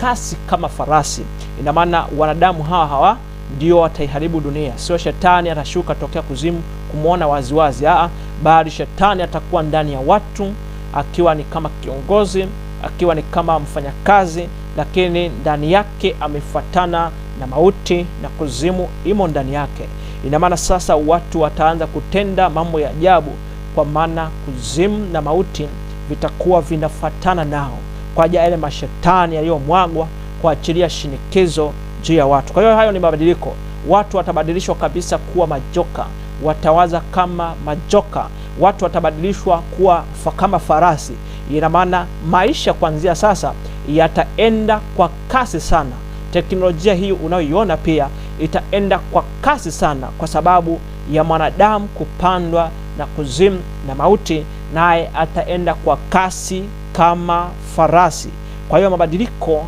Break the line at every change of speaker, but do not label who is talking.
kasi kama farasi. Ina maana wanadamu hawa ndio wataiharibu dunia. Sio shetani atashuka tokea kuzimu kumuona waziwazi, bali shetani atakuwa ndani ya watu akiwa ni kama kiongozi, akiwa ni kama mfanyakazi, lakini ndani yake amefuatana na mauti na kuzimu imo ndani yake. Ina maana sasa watu wataanza kutenda mambo ya ajabu, kwa maana kuzimu na mauti vitakuwa vinafuatana nao kwa ajili ya yale mashetani yaliyomwagwa kuachilia shinikizo juu ya watu. Kwa hiyo hayo ni mabadiliko. Watu watabadilishwa kabisa kuwa majoka, watawaza kama majoka, watu watabadilishwa kuwa kama farasi. Ina maana maisha kuanzia sasa yataenda kwa kasi sana. Teknolojia hii unayoiona pia itaenda kwa kasi sana, kwa sababu ya mwanadamu kupandwa na kuzimu na mauti, naye ataenda kwa kasi kama farasi. Kwa hiyo mabadiliko